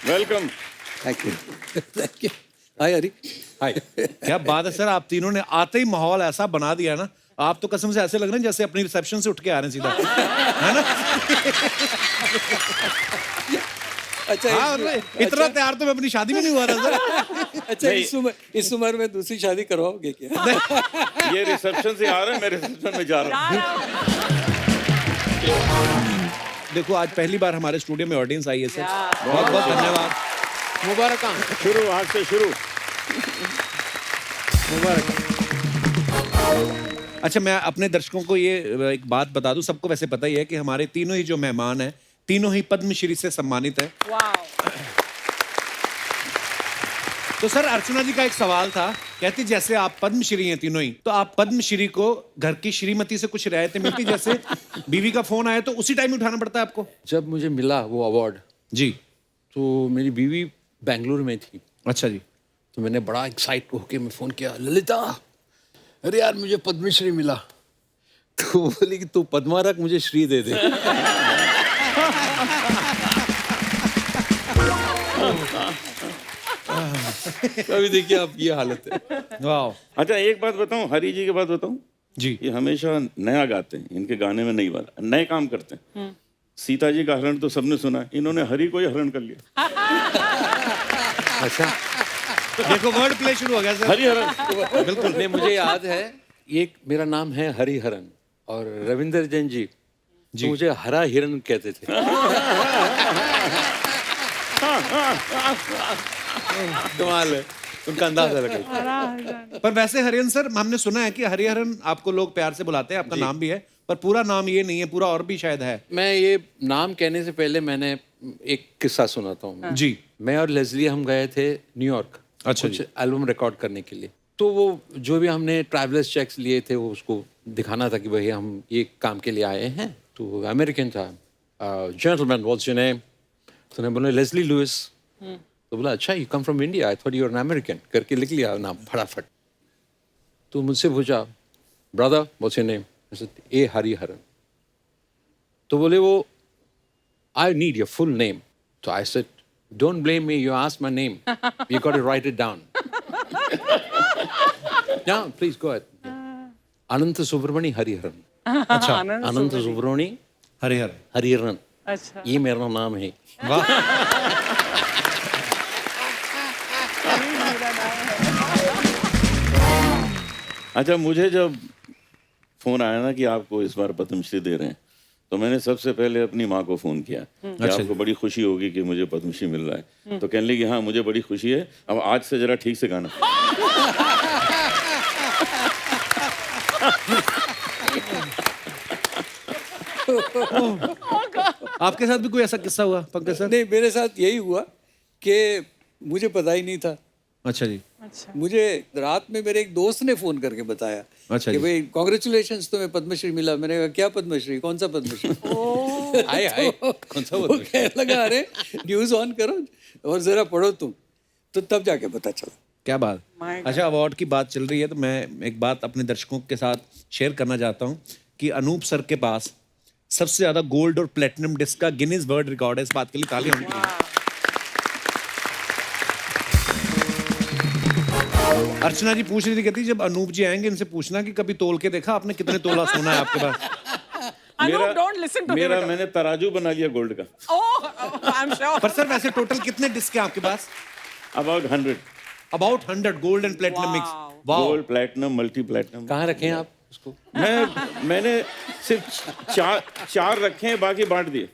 Welcome. Thank you. Hi Hari. Hi. क्या बात है सर, आप तीनों ने आते ही माहौल ऐसा बना दिया ना, आप तो कसम से ऐसे लग रहे हैं जैसे अपनी रिसेप्शन से उठ के आ रहे हैं सीधा, है ना? अच्छा हाँ, इतना तैयार तो मैं अपनी शादी में नहीं हुआ था सर। अच्छा इस उम्र में दूसरी शादी करवाओगे क्या? ये रिसेप्शन से आ रहा है, मैं रिसेप्शन में जा रहा हूँ। देखो आज पहली बार हमारे स्टूडियो में ऑडियंस आई है सर, बहुत बहुत धन्यवाद। मुबारक। शुरू, आज से शुरू। मुबारक। अच्छा, मैं अपने दर्शकों को ये एक बात बता दूं, सबको वैसे पता ही है कि हमारे तीनों ही जो मेहमान हैं, तीनों ही पद्मश्री से सम्मानित हैं। तो सर अर्चना जी का एक सवाल था, कहती जैसे आप पद्मश्री हैं तीनों ही, तो आप पद्मश्री को घर की श्रीमती से कुछ रियायतें मिलती, जैसे बीवी का फोन आए तो उसी टाइम उठाना पड़ता है आपको? जब मुझे मिला वो अवार्ड जी। तो मेरी बीवी बेंगलुरु में थी। अच्छा जी। तो मैंने बड़ा एक्साइट होके मैं फ़ोन किया, ललिता अरे यार मुझे पद्मश्री मिला। तो वो बोली कि तू पद्मा रख, मुझे श्री दे दे। अभी देखिए आप ये हालत है। वाह। अच्छा एक बात बताऊं, हरी जी की बात बताऊं जी। ये हमेशा नया गाते हैं, इनके गाने में नहीं वाला नए काम करते हैं। सीता जी का हरण तो सबने सुना है, इन्होंने हरी को ही हरण कर लिया। अच्छा देखो वर्ड प्ले शुरू हो गया सर। हरी हरण बिल्कुल नहीं, मुझे याद है एक मेरा नाम है हरिहरन और रविंदर जैन जी तो मुझे हरा हिरन कहते थे। कमाल है, उनका अंदाजा लगा। पर वैसे हरिहरन सर, हमने सुना है कि हरिहरन आपको लोग प्यार से बुलाते हैं, आपका नाम भी है, पर पूरा नाम ये नहीं है, पूरा और भी शायद है। मैं ये नाम कहने से पहले मैंने एक किस्सा सुनाता हूँ। जी। मैं और लेस्ली हम गए थे न्यूयॉर्क अच्छा कुछ एल्बम रिकॉर्ड करने के लिए। तो वो जो भी हमने ट्रैवलर्स चेक्स लिए थे वो उसको दिखाना था कि भाई हम ये काम के लिए आए हैं। तो अमेरिकन था, जेंटलमैन व्हाट्स योर नेम? तो ने बोला लेस्ली लुइस। तो बोला अच्छा you come from India, I thought you are an American, करके लिख लिया नाम फटाफट। तो मुझसे पूछा brother what's your name? A Hariharan. तो बोले वो I need your full name. तो I said don't blame me, you asked my name, you got to write it down. Yeah, please go ahead. अनंत सुब्रमणी हरिहरन। अच्छा। अनंत सुब्रमणी हरिहरन। हरिहरन, अच्छा ये मेरा नाम है। वाह। अच्छा मुझे जब फोन आया ना कि आपको इस बार पद्मश्री दे रहे हैं, तो मैंने सबसे पहले अपनी माँ को फोन किया कि आपको बड़ी खुशी होगी कि मुझे पद्मश्री मिल रहा है। तो कहने लगी हाँ मुझे बड़ी खुशी है, अब आज से जरा ठीक से गाना। आपके साथ भी कोई ऐसा किस्सा हुआ पंकज सर? नहीं, मेरे साथ यही हुआ कि मुझे पता ही नहीं था। अच्छा जी। अच्छा मुझे रात में मेरे एक दोस्त ने फोन करके बताया अच्छा कि जी। भाई कॉन्ग्रेचुलेशंस तुम्हें पद्मश्री मिला। मैंने कहा क्या पद्मश्री, कौन सा पद्मश्री? हाय हाय कौन सा? वो कहने लगा अरे न्यूज़ ऑन करो और जरा पढ़ो तुम। तो तब जाके पता चला। क्या बात। अच्छा अवार्ड की बात चल रही है तो मैं एक बात अपने दर्शकों के साथ शेयर करना चाहता हूँ कि अनूप सर के पास सबसे ज्यादा गोल्ड और प्लेटिनम डिस्क का गिनीज वर्ल्ड रिकॉर्ड है। इस बात के लिए तालियां होनी चाहिए। अर्चना जी पूछ रही थी, कहती जब अनूप जी आएंगे इनसे पूछना कि कभी तोल के देखा आपने कितने तोला सोना है आपके पास। Anup, don't listen to मेरा him. मैंने तराजू बना लिया गोल्ड का। Oh, I'm sure. पर सर वैसे टोटल कितने डिस्क है आपके पास? About 100 about 100 gold and platinum mix. वाह। Gold platinum multi platinum. कहाँ रखे हैं आप उसको? मैंने सिर्फ चार रखे हैं, बाकी बांट दिए।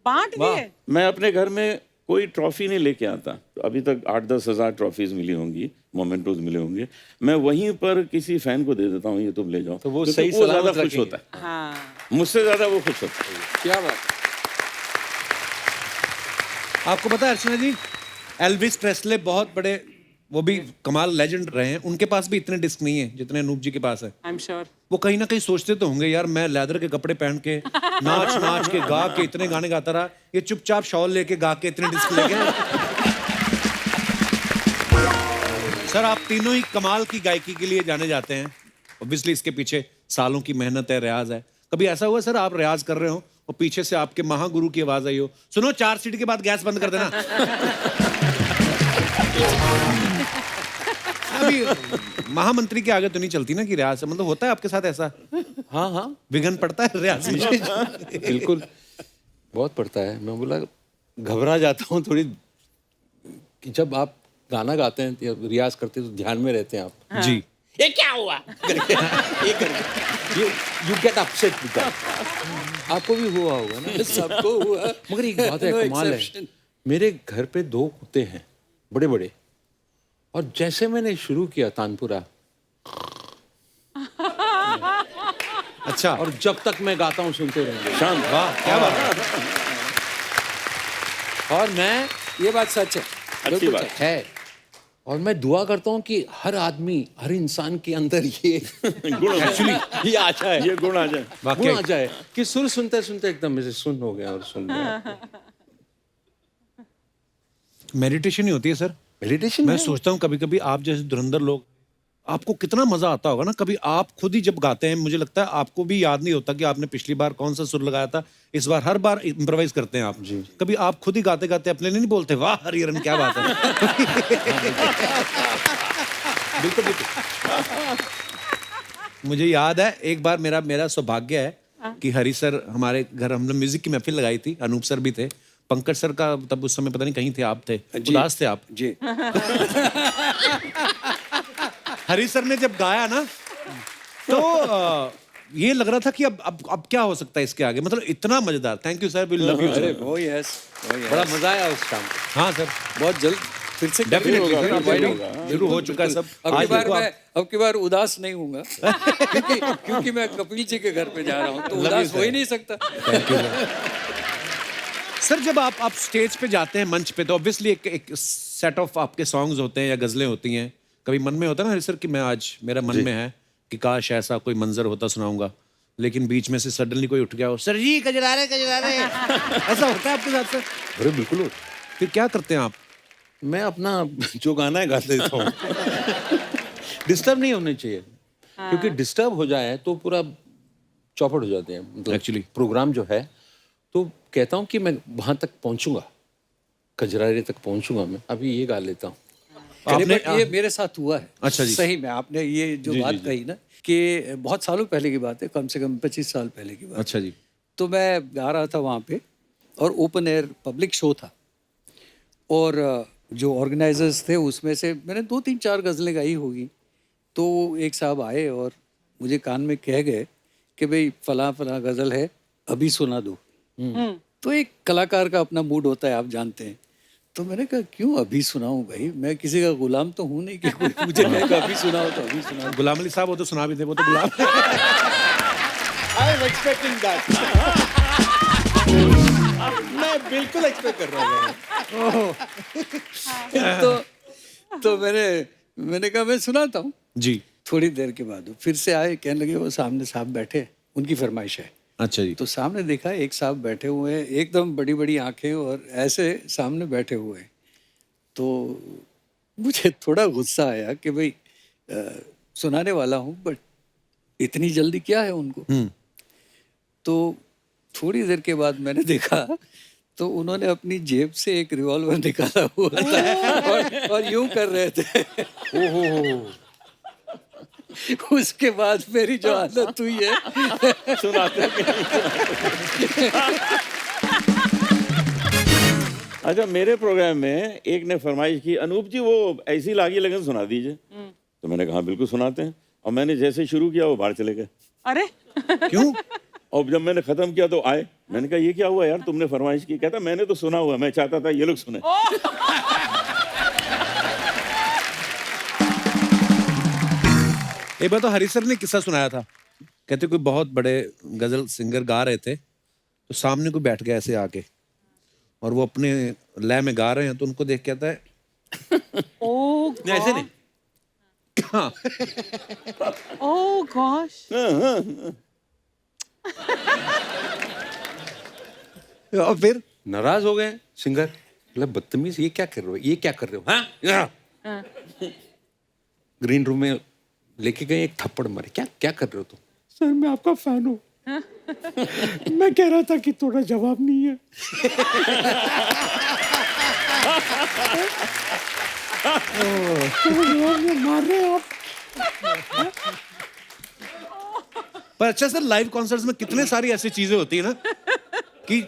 बांट दिए। मैं अपने घर में कोई ट्रॉफी नहीं लेके आता। अभी तक 8-10 हज़ार ट्रॉफीज मिली होंगी, मोमेंटोज मिले होंगे। मैं वहीं पर किसी फैन को दे देता हूँ, ये तुम ले जाओ। तो वो क्योंकि सही वो सलामत ज्यादा खुश रखेंगे। होता है, हाँ मुझसे ज्यादा वो खुश होता है। क्या बात। आपको पता है अर्चना जी, एल्विस प्रेस्ले बहुत बड़े वो भी कमाल लेजेंड रहे हैं, उनके पास भी इतने डिस्क नहीं है जितने अनूप जी के पास है। I'm sure. वो कहीं ना कहीं सोचते तो होंगे यार मैं लेदर के कपड़े पहन के नाच नाच के गा के इतने गाने गाता रहा, ये चुपचाप शॉल लेके गा के इतने डिस्क लेके। सर आप तीनों ही कमाल की गायकी के लिए जाने जाते हैं। ऑब्वियसली इसके पीछे सालों की मेहनत है, रियाज है। कभी ऐसा हुआ सर आप रियाज कर रहे हो और पीछे से आपके महागुरु की आवाज आई हो, सुनो 4 सीट के बाद गैस बंद कर देना। अभी महामंत्री के आगे तो नहीं चलती ना कि रियासत, मतलब होता है आपके साथ ऐसा? हाँ हाँ विघन पड़ता है रियासत में? बिल्कुल, बहुत पड़ता है। मैं बोला घबरा जाता हूँ थोड़ी कि जब आप गाना गाते हैं या रियाज करते हैं तो ध्यान में रहते हैं आप। जी। ये क्या हुआ करके ये करके you get upset with that. आपको भी हुआ होगा ना? सबको हुआ। मगर एक बात है, No कमाल है, exception. मेरे घर पे 2 कुत्ते हैं बड़े बड़े, और जैसे मैंने शुरू किया तानपुरा, अच्छा। और जब तक मैं गाता हूँ सुनते रहेंगे। शांत, वाह क्या बात है। और मैं ये बात सच है। अच्छी बात है, और मैं दुआ करता हूँ कि हर आदमी, हर इंसान के अंदर ये गुण एक्चुअली ये आ जाए, ये गुण आ जाए। गुण आ जाए कि सुर सुनते सुनते एकदम ऐसे सुन हो गया और सुन गया। मेडिटेशन ही होती है सर। मेडिटेशन मैं सोचता हूँ कभी कभी आप जैसे धुरंधर लोग, आपको कितना मजा आता होगा ना। कभी आप खुद ही जब गाते हैं, मुझे लगता है आपको भी याद नहीं होता कि आपने पिछली बार कौन सा सुर लगाया था। इस बार हर बार इम्प्रोवाइज करते हैं आप जी। कभी आप खुद ही गाते गाते अपने लिए नहीं बोलते वाह हरिहरन क्या बात है? बिल्कुल बिल्कुल। मुझे याद है एक बार मेरा सौभाग्य है कि हरी सर हमारे घर, हमने म्यूजिक की महफिल लगाई थी, अनूप सर भी थे, पंकज सर का तब उस समय पता नहीं कहीं थे, आप थे, उदास थे आप जी। हरी सर ने जब गाया ना तो ये लग रहा था कि अब क्या हो सकता है इसके आगे, मतलब इतना मजेदार। Thank you sir, we love you अरे सर। वो यस, बड़ा मजा आया उस शाम को। हाँ सर, बहुत जल्द फिर से डेफिनेटली होगा, सर, होगा। शुरू हो चुका है सब। अब आज की बार उदास नहीं हूँगा क्योंकि मैं कपिल जी के घर पे जा रहा हूँ, तो उदास हो ही नहीं सकता। Thank you sir. जब आप स्टेज पे जाते हैं, मंच पे, तो ऑब्वियसली एक सेट ऑफ आपके सॉन्ग्स होते हैं या गजलें होती हैं। कभी मन में होता है ना हरी सर कि मैं आज, मेरा मन में है कि काश ऐसा कोई मंजर होता सुनाऊंगा, लेकिन बीच में से सडनली कोई उठ गया हो, सर जी कजरारे कजरारे ऐसा होता है आपके साथ सर? अरे बिल्कुल। फिर क्या करते हैं आप? मैं अपना जो गाना है गा देता हूँ। डिस्टर्ब नहीं होने चाहिए, क्योंकि डिस्टर्ब हो जाए तो पूरा चौपट हो जाते हैं, मतलब एक्चुअली प्रोग्राम जो है। तो कहता हूँ कि मैं वहां तक पहुंचूंगा, कजरारे तक पहुंचूंगा, मैं अभी ये गा लेता हूँ। आपने ये मेरे साथ हुआ है। अच्छा जी। सही में आपने ये जो बात कही ना कि बहुत सालों पहले की बात है, कम से कम 25 साल पहले की बात। अच्छा जी। तो मैं गा रहा था वहाँ पे, और ओपन एयर पब्लिक शो था, और जो ऑर्गेनाइजर्स थे उसमें से मैंने 2-3-4 गज़लें गाई होगी। तो एक साहब आए और मुझे कान में कह गए कि भाई फलां फलां गज़ल है, अभी सुना दो। तो एक कलाकार का अपना मूड होता है, आप जानते हैं। तो मैंने कहा क्यों अभी सुनाऊं भाई, मैं किसी का गुलाम तो हूँ नहीं कि कोई मुझे कहेगा अभी सुनाओ तो अभी सुनाओ। गुलाम अली साहब वो तो सुना भी थे, वो तो गुलाम। I am expecting that. मैं बिल्कुल एक्सपेक्ट कर रहा था। तो मैंने कहा मैं सुनाता हूँ जी। थोड़ी देर के बाद फिर से आए, कहने लगे वो सामने साहब बैठे, उनकी फरमाइश है। अच्छा जी। तो सामने देखा एक साहब बैठे हुए हैं, एकदम बड़ी बड़ी आंखें और ऐसे सामने बैठे हुए हैं। तो मुझे थोड़ा गुस्सा आया कि भाई सुनाने वाला हूँ, बट इतनी जल्दी क्या है उनको। तो थोड़ी देर के बाद मैंने देखा तो उन्होंने अपनी जेब से एक रिवॉल्वर निकाला हुआ था और यूं कर रहे थे। उसके बाद मेरी जो हालत हुई है, सुनाते अच्छा, मेरे प्रोग्राम में एक ने फरमाइश की, अनूप जी वो ऐसी लागी लगन सुना दीजिए। तो मैंने कहा बिल्कुल सुनाते हैं, और मैंने जैसे शुरू किया वो बाहर चले गए। अरे क्यों? और जब मैंने खत्म किया तो आए, मैंने कहा ये क्या हुआ यार, तुमने फरमाइश की? कहता मैंने तो सुना हुआ, मैं चाहता था ये लोग सुने। एक बार तो हरी सर ने किस्सा सुनाया था, कहते कोई बहुत बड़े गजल सिंगर गा रहे थे, तो सामने कोई बैठ गया ऐसे आके, और वो अपने लय में गा रहे हैं, तो उनको देख के आता है ओह ऐसे नहीं, हाँ, ओह गॉश। और फिर नाराज हो गए सिंगर, मतलब बदतमीज, ये क्या कर रहे हो, ये क्या कर रहे हो, हाँ? ग्रीन रूम में लेके गए, एक थप्पड़ मारे, क्या क्या कर रहे हो तुम? सर मैं आपका फैन हूँ। मैं कह रहा था कि थोड़ा जवाब नहीं है। मार रहे हो आप। पर अच्छा सर, लाइव कॉन्सर्ट्स में कितने सारी ऐसी चीजें होती है ना कि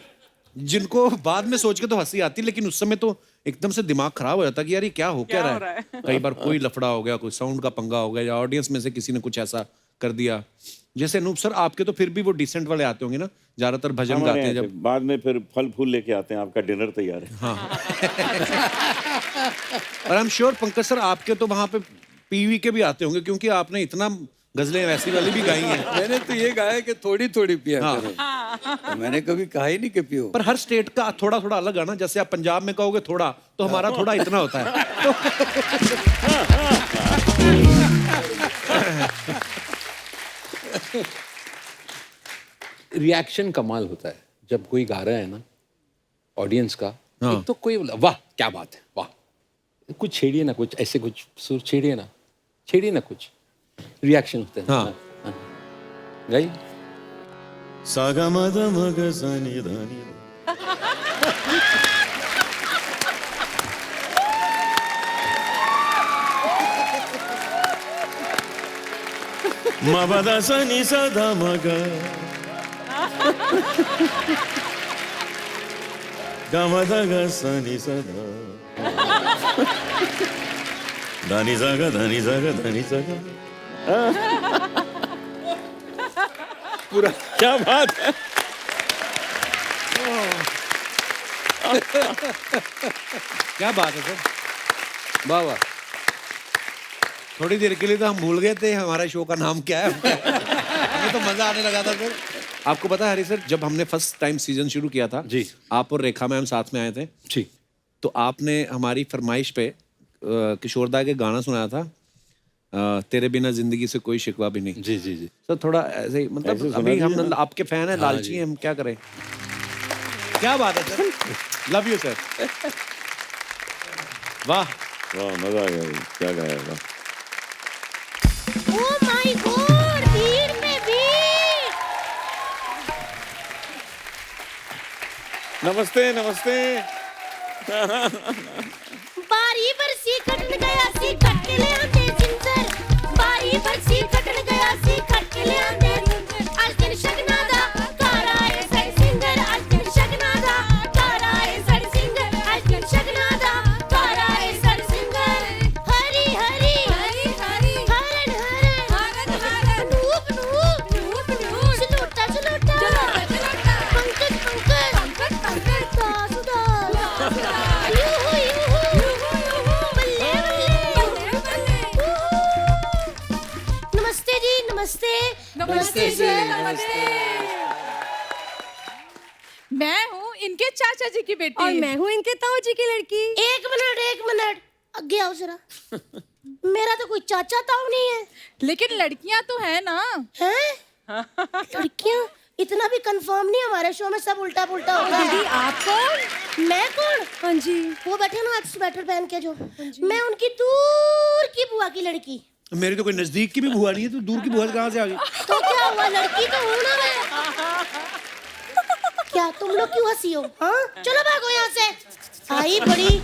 जिनको बाद में सोच के तो हंसी आती, लेकिन उस समय तो एकदम से दिमाग खराब हो जाता है कि यार ये क्या हो क्या रहा है। कई बार कोई लफड़ा हो गया, कोई साउंड का पंगा हो गया, या ऑडियंस में से किसी ने कुछ ऐसा कर दिया। जैसे अनूप सर आपके तो फिर भी वो डिसेंट वाले आते होंगे ना, ज्यादातर भजन हमारे गाते हैं यहाँ जब। से बाद में फिर फल फूल लेके आते हैं, आपका डिनर तैयार है। और I am sure Pankaj sir आपके तो वहां पे पीवी के भी आते होंगे, क्योंकि आपने इतना गजलें वैसी वाली भी गाई हैं। मैंने तो ये गाया कि थोड़ी थोड़ी पिया हाँ। करो। तो मैंने कभी कहा ही नहीं कि पियो। पर हर स्टेट का थोड़ा थोड़ा अलग है ना, जैसे आप पंजाब में कहोगे थोड़ा, तो हमारा थोड़ा इतना होता है। रिएक्शन कमाल होता है जब कोई गा रहा है ना, ऑडियंस का। हाँ। एक तो कोई बोला वाह क्या बात है, वाह, कुछ छेड़िए ना, कुछ ऐसे कुछ सुर छेड़िए ना कुछ, रिएक्शन होते हैं। हाँ। हाँ। गाइए। सागा मद मग सनि धनि मबद सनि सदा मग गमद ग सनि सदा धनि जग धनि जग धनि जग। पूरा क्या बात है। क्या बात है सर, वाह वाह। थोड़ी देर के लिए तो हम भूल गए थे हमारा शो का नाम क्या है। हमें तो मजा आने लगा था सर। आपको पता है हरी सर, जब हमने फर्स्ट टाइम सीजन शुरू किया था जी, आप और रेखा मैम साथ में आए थे, जी, तो आपने हमारी फरमाइश पे किशोर दा के गाना सुनाया था, तेरे बिना जिंदगी से कोई शिकवा भी नहीं। जी, जी, जी। सर थोड़ा ऐसे ही, ऐसे मतलब सुना अभी दिया हम ना। आपके फैन हैं, लालची हैं, हम क्या करें। क्या बात है सर, लव यू सर। वाह वाह मजा आ गया, क्या गाया वाह। Oh my God! भीड़ में भीड़। नमस्ते नमस्ते। बारी बरसी कटन गया सी कट के ले आंदे जिंजर। बारी बरसी कटन गया सी कट के ले आंदे जिंजर। आज दिन शगना दा घर आए सारे सिंगर। आज दिन शगना दा घर आए सारे सिंगर। आज दिन शगना दा घर आए सारे सिंगर। हरी हरी हरी हरी हरन हरन हरन हरन नूप नूप नूप नूप सलोटा सलोटा सलोटा पंकज पंकज पंकज पंकज दास दास यूहू यूहू बल्ले बल्ले बल्ले। नमस्ते जी नमस्ते। नमस्ते जी, नमस्ते। मैं हूँ इनके चाचा जी की बेटी। और मैं हूँ इनके ताऊ जी की लड़की। एक मिनट आगे आओ जरा। मेरा तो कोई चाचा ताऊ नहीं है। लेकिन लड़कियां तो है ना। हैं? लड़कियां? इतना भी कंफर्म नहीं, हमारे शो में सब उल्टा पुल्टा होता है। दीदी आप कौन? मैं कौन? हाँ जी, वो बैठे ना स्वेटर पहन के जो। मैं उनकी दूर की बुआ की लड़की। मेरी तो कोई नजदीक की भी बुआ नहीं है, तो दूर की बुआ कहाँ से आ गई। तो क्या हुआ, लड़की तो हूँ ना मैं। क्या तुम लोग क्यों हंसी हो? हाँ चलो भागो यहाँ से। आई बड़ी।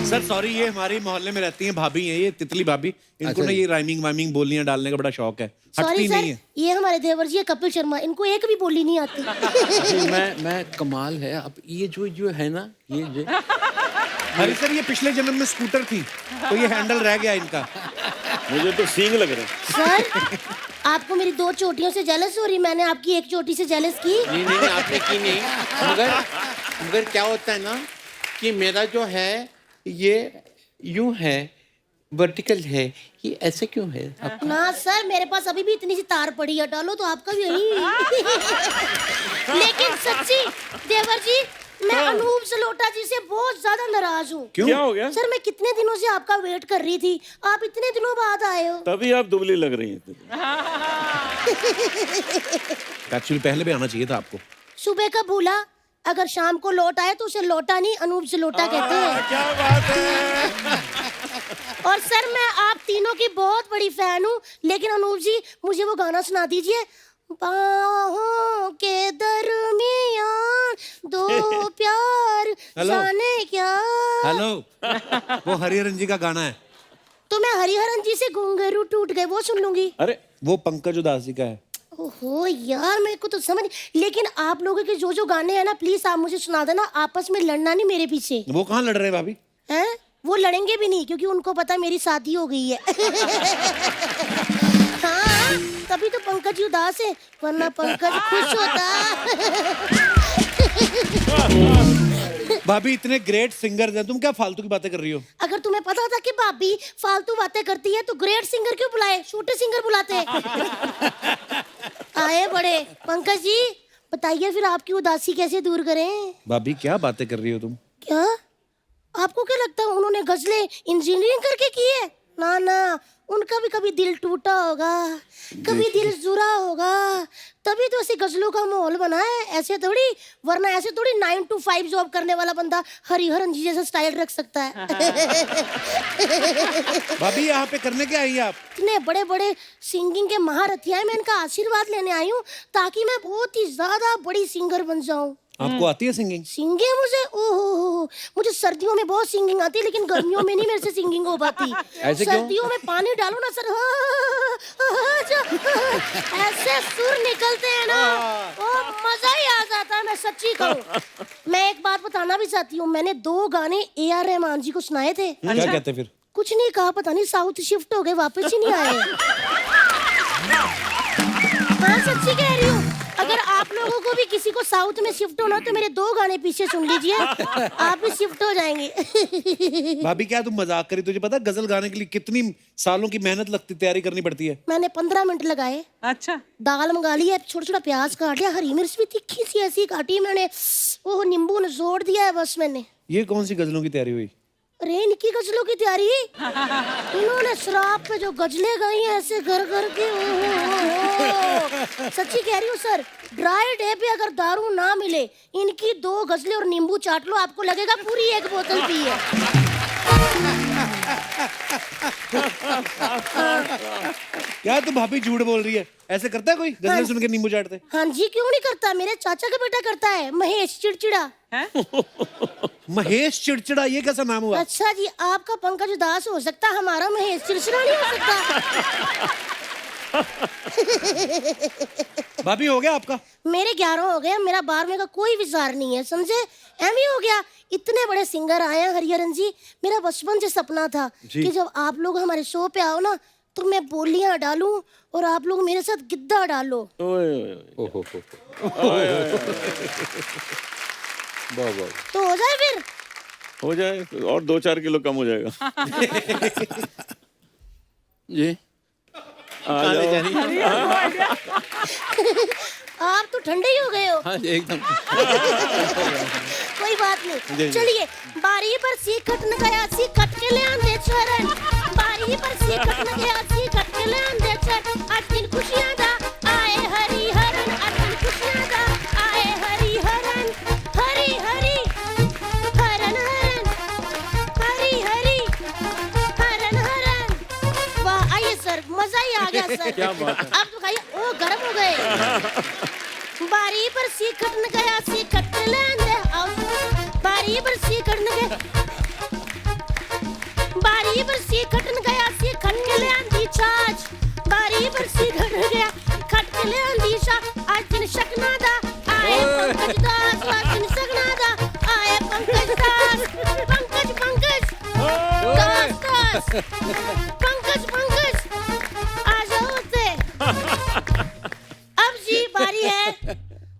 सर सॉरी, ये हमारे मोहल्ले में रहती हैं भाभी हैं, ये तितली भाभी। इनको अच्छा ना जी। ये राइमिंग वाइमिंग बोलियां डालने का बड़ा शौक है, सॉरी हटती सर, नहीं है। ये हमारे देवर जी है कपिल शर्मा, इनको एक भी बोली नहीं आती। जी, मैं कमाल है। अब ये जो है ना, ये जो हरी सर, ये पिछले जन्म में स्कूटर थी, तो ये हैंडल रह गया इनका। मुझे तो सींग लग रहे हैं। सर आपको मेरी 2 चोटियों से जेलस हो रही, मैंने आपकी 1 चोटी से जेलस की। नहीं आपने की नहीं। मगर क्या होता है ना कि मेरा जो है ये यूं है, वर्टिकल है, ये ऐसे क्यों है? ना सर, मेरे पास अभी भी इतनी सी तार पड़ी है, डालो तो आपका भी यही। लेकिन सच्ची देवर जी, मैं अनूप जलोटा जी से बहुत ज्यादा नाराज हूँ। क्यों? क्या हो गया? सर मैं कितने दिनों से आपका वेट कर रही थी, आप इतने दिनों बाद आए हो। तभी आप दुबली लग रही हैं। एक्चुअली पहले भी आना चाहिए था आपको। सुबह का भूला अगर शाम को लौट आए तो उसे लौटा नहीं, अनूप जलोटा कहते हैं। क्या बात है। और सर मैं आप तीनों की बहुत बड़ी फैन हूँ, लेकिन अनूप जी मुझे वो गाना सुना दीजिए, बाहों के दरमियान दो प्यार हेलो। जाने क्या। हेलो, वो हरिहरन जी का गाना है। तो मैं हरिहरन जी से घुंघरू टूट गए वो सुन लूंगी। अरे वो पंकज उदासी का है। ओहो यार, मेरे को तो समझ, लेकिन आप लोगों के जो जो गाने हैं ना, प्लीज आप मुझे सुना देना, आपस में लड़ना नहीं मेरे पीछे। वो कहाँ लड़ रहे हैं भाभी? हैं? वो लड़ेंगे भी नहीं क्योंकि उनको पता मेरी शादी हो गई है। हाँ, तभी तो पंकज उदास है, वरना पंकज खुश होता। भाभी इतने ग्रेट सिंगर हैं, तुम क्या फालतू की बातें कर रही हो? अगर तुम्हें पता था कि भाभी फालतू बातें करती है तो ग्रेट सिंगर क्यों बुलाए, छोटे सिंगर बुलाते। आए बड़े। पंकज जी बताइए फिर आपकी उदासी कैसे दूर करें? भाभी क्या बातें कर रही हो तुम? क्या आपको क्या लगता है उन्होंने गजलें इंजीनियरिंग करके की है? ना ना, उनका भी कभी दिल टूटा होगा, कभी दिल जुरा होगा, तभी तो ऐसी गजलों का माहौल बना है। ऐसे थोड़ी, वरना ऐसे थोड़ी 9 to 5 जॉब करने वाला बंदा हरिहरन जी जैसा स्टाइल रख सकता है। भाभी यहाँ पे करने क्या आई हैं आप? इतने बड़े बड़े सिंगिंग के महारथी हैं, मैं इनका आशीर्वाद लेने आई हूँ ताकि मैं बहुत ही ज्यादा बड़ी सिंगर बन जाऊं। आपको आती है सिंगिंग? सिंगिंग मुझे, ओहो, मुझे सर्दियों में बहुत सिंगिंग आती है, लेकिन गर्मियों में नहीं मेरे से सिंगिंग हो पाती। ऐसे क्यों? सर्दियों में पानी डालो ना सर, ऐसे सुर निकलते हैं ना, वो मजा ही आ जाता है। मैं सच्ची कहूँ, मैं एक बात बताना भी चाहती हूँ, मैंने 2 गाने AR रहमान जी को सुनाए थे। क्या कहते फिर? कुछ नहीं कहा, पता नहीं साउथ शिफ्ट हो गए, वापस ही नहीं आए। हाँ सच्ची कह रही हूँ, अगर आप लोगों को भी किसी को साउथ में शिफ्ट होना तो मेरे 2 गाने पीछे सुन लीजिए, आप भी शिफ्ट हो जाएंगे। भाभी क्या तुम मजाक करी? तुझे पता है गजल गाने के लिए कितनी सालों की मेहनत लगती, तैयारी करनी पड़ती है? मैंने 15 मिनट लगाए। अच्छा, दाल मंगा ली है, छोटा छोटा प्याज काट लिया, हरी मिर्च भी तिखी सी ऐसी काटी मैंने, वो नींबू निचोड़ दिया है बस मैंने। ये कौन सी गजलों की तैयारी हुई? अरे इनकी गजलों की तैयारी, इन्होंने शराब पे जो गजलें गाई हैं ऐसे घर घर के, सच्ची कह रही हूँ सर, ड्राई डे पे अगर दारू ना मिले, इनकी 2 गजलें और नींबू चाट लो, आपको लगेगा पूरी 1 बोतल पी है। क्या तुम भाभी झूठ बोल रही है? ऐसे करता है कोई गजलें सुन के नींबू चाटते? हाँ जी, क्यों नहीं करता, मेरे चाचा का बेटा करता है, महेश चिड़चिड़ा। महेश चिड़चिड़ा, ये कैसा नाम हुआ? अच्छा जी, आपका पंकज उदास हो सकता, हमारा महेश चिड़चिड़ा नहीं हो सकता। भाभी हो गया आपका? मेरे 11 हो गए, मेरा 12वें का कोई विचार नहीं है, समझे? एम हो गया। इतने बड़े सिंगर आए हैं हरिहरन जी, मेरा बचपन से सपना था कि जब आप लोग हमारे शो पे आओ ना तो मैं बोलियां डालूं और आप लोग मेरे साथ गिद्दा डालो। ओहो वाह। तो हो जाए फिर? हो जाए और 2-4 किलो कम हो जाएगा। जी आ जाओ। आप तो ठंडे ही हो गए हो। हाँ एकदम। कोई बात नहीं, चलिए। बारी पर सी खटन गया सी खट के ले आंदे चरण, बारी पर सी खटन गया सी खट के ले आंदे चरण, आज दिन खुशियां दा आए हरिहरन, आज दिन खुशियां दा आए हरिहरन, हरी हरी हरन हरन, हरी हरी हरन हरन। वाह, आइए सर, मजा ही आ गया सर। क्या बात है। अब तो खाइए, ओ गर्म हो गए। बारी पर सी खटन गया सी खट के ले आंदे, बारी पर सी खटन गया, बारी पर सी खटन गया सी खट के ले आंदी छाछ, बारी पर सी खटन गया खट के ले आंदी छाछ, आज दिन शकना दा आए पंकज दास, आज दिन शकना दा आए पंकज दास, पंकज पंकज दास दास, पंकज पंकज आ जाओ ते। अब जी बारी है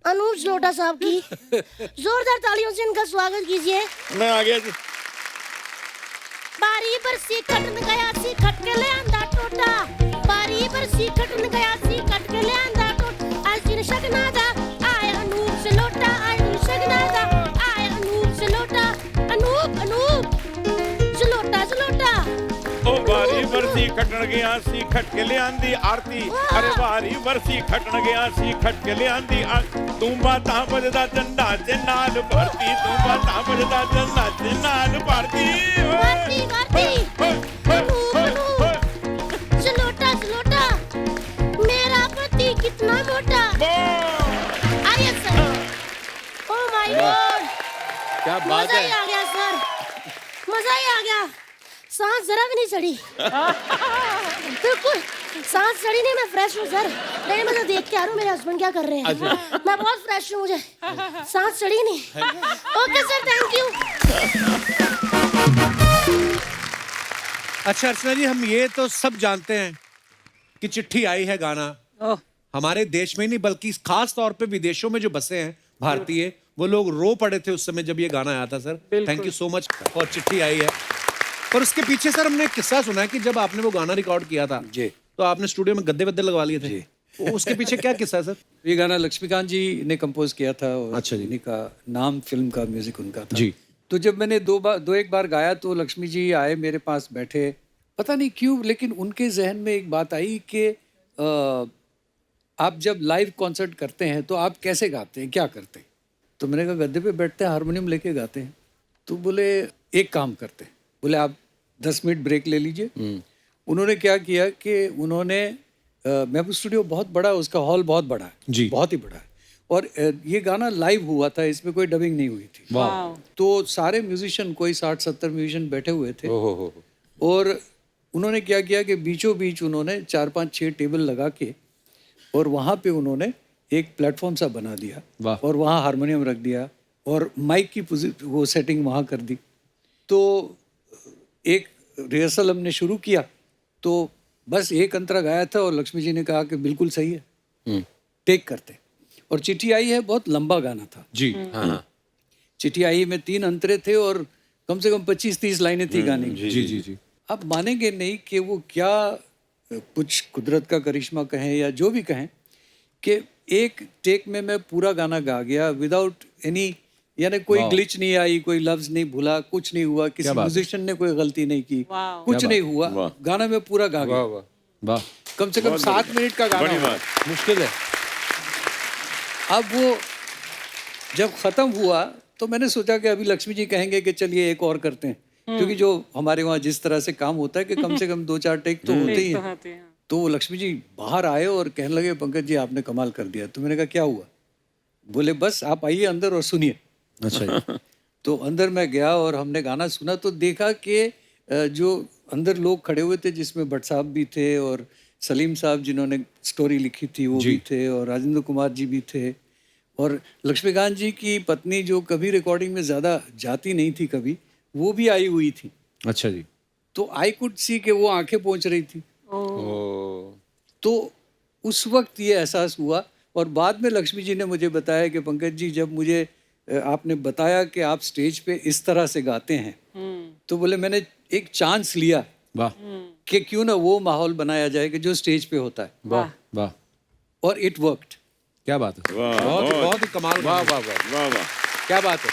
अनूप जलोटा साहब की, जोरदार तालियों से इनका स्वागत कीजिए। मैं आ गया जी। बारी पर सी खटन गया सी खट के ले आंदा टोटा, बारी पर सी खटन गया सी खट के ले आंदा टोटा, आज दिन शकना दा आए अनूप जलोटा, आज दिन शकना दा आए अनूप जलोटा, अनूप अनूप जलोटा जलोटा। ओ बारी बरसी खटन गया सी खट के ले आंदी आरती, अरे बारी बरसी खटन गया सी खट के ले आंदी आरती, तू बाता बजदा चंदा ते नाल भरती, तू बाता बजदा चंदा ते नाल भरती, भारती भारती अनूप अनूप जलोटा जलोटा, मेरा पति कितना मोटा, माय गॉड, क्या बात मजा ही है। आ गया सर, मजा ही आ गया। सांस जरा भी नहीं चढ़ी, बिल्कुल सांस चढ़ी नहीं। मैं फ्रेश हूँ सर, नहीं मैं तो देख के आ रहा हूँ मेरे हस्बैंड क्या कर रहे हैं। मैं बहुत फ्रेश हूँ, मुझे सांस चढ़ी नहीं। Okay sir, thank you. अच्छा अर्चना जी, हम ये तो सब जानते हैं कि चिट्ठी आई है गाना हमारे देश में ही नहीं बल्कि खास तौर पे विदेशों में जो बसे हैं भारतीय, वो लोग रो पड़े थे उस समय जब ये गाना आया था sir. Thank you so much और चिट्ठी आई है। पर उसके पीछे सर हमने एक किस्सा सुना है कि जब आपने वो गाना रिकॉर्ड किया था जी, तो आपने स्टूडियो में गद्दे वद्दे लगवा लिए थे। तो उसके पीछे क्या किस्सा है सर? ये गाना लक्ष्मीकांत जी ने कंपोज किया था और अच्छा जी। इन्हीं का नाम फिल्म का म्यूजिक उनका था जी। तो जब मैंने दो एक बार गाया तो लक्ष्मी जी आए मेरे पास बैठे, पता नहीं क्यों लेकिन उनके जहन में एक बात आई कि आप जब लाइव कॉन्सर्ट करते हैं तो आप कैसे गाते हैं, क्या करते हैं? तो मैंने कहा गद्दे पे बैठते हैं, हारमोनियम लेके गाते हैं। तो बोले एक काम करते हैं, बोले आप 10 मिनट ब्रेक ले लीजिए। उन्होंने क्या किया कि उन्होंने महबूब स्टूडियो बहुत बड़ा, उसका हॉल बहुत बड़ा है जी। बहुत ही बड़ा है और ये गाना लाइव हुआ था, इसमें कोई डबिंग नहीं हुई थी। तो सारे म्यूजिशियन कोई 60-70 म्यूजिशियन बैठे हुए थे और उन्होंने क्या किया कि बीचों बीच उन्होंने 4-5-6 टेबल लगा के और वहाँ पे उन्होंने एक प्लेटफॉर्म सा बना दिया और वहाँ हारमोनियम रख दिया और माइक की वो सेटिंग वहाँ कर दी। तो एक रिहर्सल हमने शुरू किया तो बस एक अंतरा गाया था और लक्ष्मी जी ने कहा कि बिल्कुल सही है, टेक करते। और चिट्ठी आई है बहुत लंबा गाना था जी। हाँ। चिट्ठी आई में 3 अंतरे थे और कम से कम 25-30 लाइनें थी गाने की। जी जी जी। आप मानेंगे नहीं कि वो क्या कुछ कुदरत का करिश्मा कहें या जो भी कहें कि एक टेक में मैं पूरा गाना गा गया विदाउट एनी, यानी कोई ग्लिच नहीं आई, कोई लफ्ज नहीं भूला, कुछ नहीं हुआ, किसी म्यूजिशियन ने कोई गलती नहीं की, कुछ नहीं हुआ, गाना मैं पूरा गा गया। वाह। कम से कम 7 मिनट का गाना बड़ी हुआ। बात। मुश्किल है। अब वो जब खत्म हुआ तो मैंने सोचा कि अभी लक्ष्मी जी कहेंगे कि चलिए एक और करते हैं, क्योंकि जो हमारे वहाँ जिस तरह से काम होता है कि कम से कम 2-4 टेक तो होते ही हैं। तो वो लक्ष्मी जी बाहर आए और कहने लगे पंकज जी आपने कमाल कर दिया। तो मैंने कहा क्या हुआ? बोले बस आप आइए अंदर और सुनिए। अच्छा। तो अंदर मैं गया और हमने गाना सुना तो देखा कि जो अंदर लोग खड़े हुए थे जिसमें भट्ट साहब भी थे और सलीम साहब जिन्होंने स्टोरी लिखी थी वो भी थे और राजेंद्र कुमार जी भी थे और लक्ष्मीकांत जी की पत्नी जो कभी रिकॉर्डिंग में ज़्यादा जाती नहीं थी कभी, वो भी आई हुई थी। अच्छा जी। तो आई कुड सी कि वो आंखें पहुंच रही थी। तो उस वक्त ये एहसास हुआ और बाद में लक्ष्मी जी ने मुझे बताया कि पंकज जी जब मुझे आपने बताया कि आप स्टेज पे इस तरह से गाते हैं तो बोले मैंने एक चांस लिया वाह कि क्यों ना वो माहौल बनाया जाए कि जो स्टेज पे होता है। वाह वाह, और इट वर्कड। क्या बात है, वाह, बहुत ही कमाल। वाह वाह वाह, वाह वाह। क्या बात है।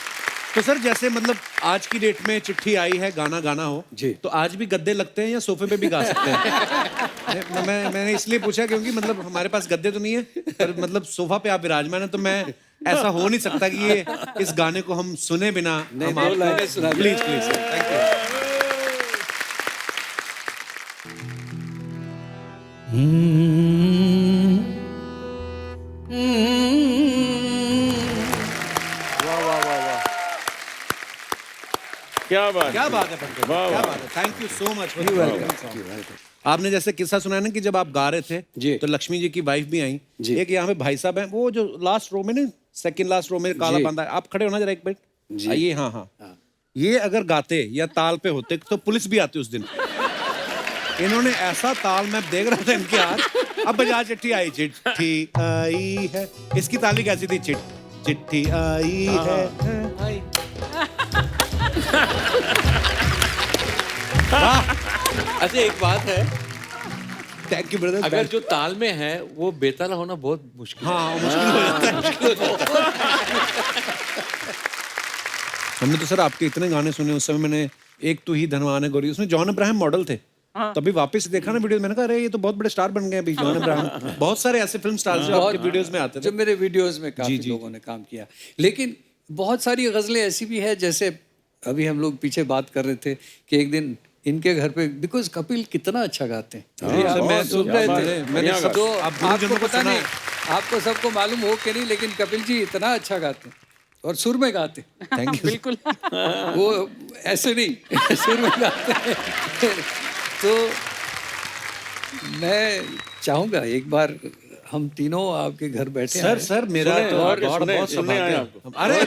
तो सर जैसे मतलब आज की डेट में चिट्ठी आई है गाना गाना हो जी। तो आज भी गद्दे लगते हैं या सोफे पे भी गा सकते हैं? मैंने इसलिए पूछा क्योंकि मतलब हमारे पास गद्दे तो नहीं है पर मतलब सोफा पे आप विराजमान है तो मैं ऐसा हो नहीं सकता कि ये इस गाने को हम सुने बिना हम दो लाइनें सुना दो। Please please sir, thank you. क्या बात क्या बात है पंकज, वाह, क्या वाह। बात है, थैंक यू सो मच। आपने जैसे किस्सा सुना है ना कि जब आप गा रहे थे जी। तो लक्ष्मी जी की वाइफ भी आई। जी। एक यहाँ पे भाई साहब हैं वो जो लास्ट रो में ना, सेकंड लास्ट रो में काला जी। बंदा है, आप खड़े होना जरा एक मिनट। जी। आइए। हाँ हाँ, ये अगर गाते या ताल पे होते तो पुलिस भी आती उस दिन। इन्होंने ऐसा ताल मैं देख रहा था इनके हाथ। अब बजा चिट्ठी आई है, इसकी ताली कैसी थी? चिट्ठी आई है। अच्छा एक बात है, थैंक यू ब्रदर। अगर जो ताल में है वो बेताल होना बहुत मुश्किल है। हाँ मुश्किल हो जाता है। हमने तो सर आपके इतने गाने सुने उस समय। मैंने एक तू ही धनवान है गोरी, उसमें जॉन अब्राहम मॉडल थे। तभी वापस देखा ना वीडियो, मैंने कहा अरे ये तो बहुत बड़े स्टार बन गए अभी जॉन अब्राहम। बहुत सारे ऐसे फिल्म स्टार्स जो आपके वीडियोस में आते थे। जब मेरे वीडियोस में काफी लोगों ने काम किया, लेकिन बहुत सारी गजलें ऐसी भी है जैसे अभी हम लोग पीछे बात कर रहे थे कि एक दिन इनके घर पे, बिकॉज कपिल कितना अच्छा गाते हैं। सर, मैं सुन रहे थे, मैंने सब तो आप गुरुजनों आपको को पता सुना नहीं, है। आपको सबको मालूम हो कि नहीं, लेकिन कपिल जी इतना अच्छा गाते हैं। और सुर में गाते। Thank you. बिल्कुल। वो ऐसे नहीं सुर में गाते हैं। तो मैं चाहूँगा एक बार हम तीनों आपके घर बैठे सर हैं। सर मेरा सुने, तो और बहुत सुने, बहुत सुनने सौभाग्य आए है। आपको। अरे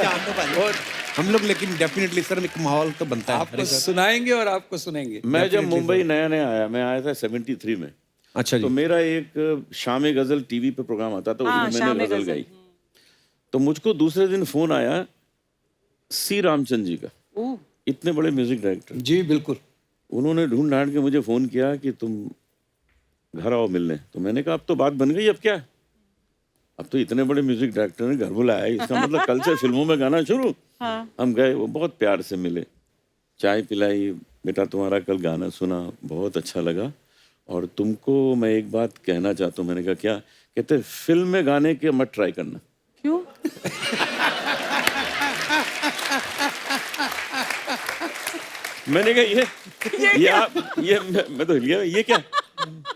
जान दो भाई। और हम लोग लेकिन डेफिनेटली सर एक माहौल तो बनता है। आपको हरी सर। सुनाएंगे और आपको सुनेंगे। मैं जब Definitely, मुंबई नया नया आया, मैं आया था 73 में। अच्छा तो जी। मेरा एक शाम गजल टीवी पे प्रोग्राम आता था, उसमें मैंने शाम-ए गजल गज़ल। गाई। तो मुझको दूसरे दिन फोन आया सी रामचंद्र जी का, इतने बड़े म्यूजिक डायरेक्टर। जी बिल्कुल। उन्होंने ढूंढ ढांड के मुझे फोन किया कि तुम घर आओ मिलने। तो मैंने कहा अब तो बात बन गई, अब क्या, अब तो इतने बड़े म्यूजिक डायरेक्टर ने घर बुलाया है, इसका मतलब कल से फिल्मों में गाना शुरू। हम गए, वो बहुत प्यार से मिले, चाय पिलाई, बेटा तुम्हारा कल गाना सुना, बहुत अच्छा लगा, और तुमको मैं एक बात कहना चाहता हूँ। मैंने कहा क्या? कहते फिल्म में गाने के मत ट्राई करना। क्यों? मैंने कहा ये आप ये मैं तो हिल गया, ये क्या?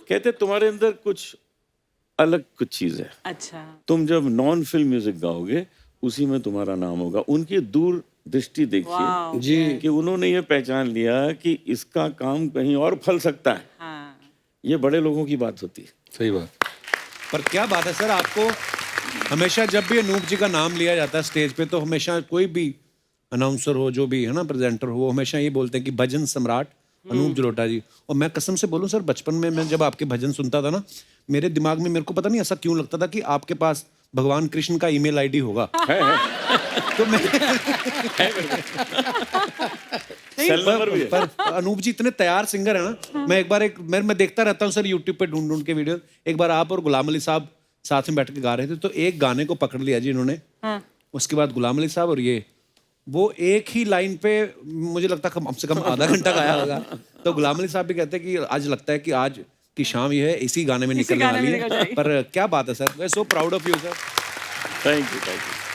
कहते तुम्हारे अंदर कुछ अलग कुछ चीज है, अच्छा। तुम जब नॉन फिल्म म्यूजिक गाओगे उसी में तुम्हारा नाम होगा। उनकी दूर दृष्टि देखिए जी कि उन्होंने ये पहचान लिया कि इसका काम कहीं और फल सकता है। हाँ। ये बड़े लोगों की बात होती है। सही बात। पर क्या बात है सर, आपको हमेशा जब भी अनूप जी का नाम लिया जाता है स्टेज पे, तो हमेशा कोई भी अनाउंसर हो, जो भी है ना, प्रेजेंटर हो, वो हमेशा ये बोलते हैं कि भजन सम्राट अनूप जलोटा जी। और मैं कसम से बोलूं सर, बचपन में मैं जब आपके भजन सुनता था ना, मेरे दिमाग में, मेरे को पता नहीं ऐसा क्यों लगता था कि आपके पास भगवान कृष्ण का ईमेल आईडी होगा। तो मैं सेल नंबर भी है। पर अनूप जी इतने तैयार सिंगर है ना, मैं एक बार मैं देखता रहता हूँ सर यूट्यूब पे ढूंढ ढूंढ के वीडियो। एक बार आप और गुलाम अली साहब साथ में बैठ के गा रहे थे, तो एक गाने को पकड़ लिया जी इन्होंने। उसके बाद गुलाम अली साहब और ये, वो एक ही लाइन पे मुझे लगता कम से कम आधा घंटा गाया होगा। तो गुलाम अली साहब भी कहते हैं कि आज लगता है कि आज की शाम ये है इसी गाने में निकलने गाने वाली में निकल है। जाएगी। पर क्या बात है sir, we are so proud of you sir. Thank you.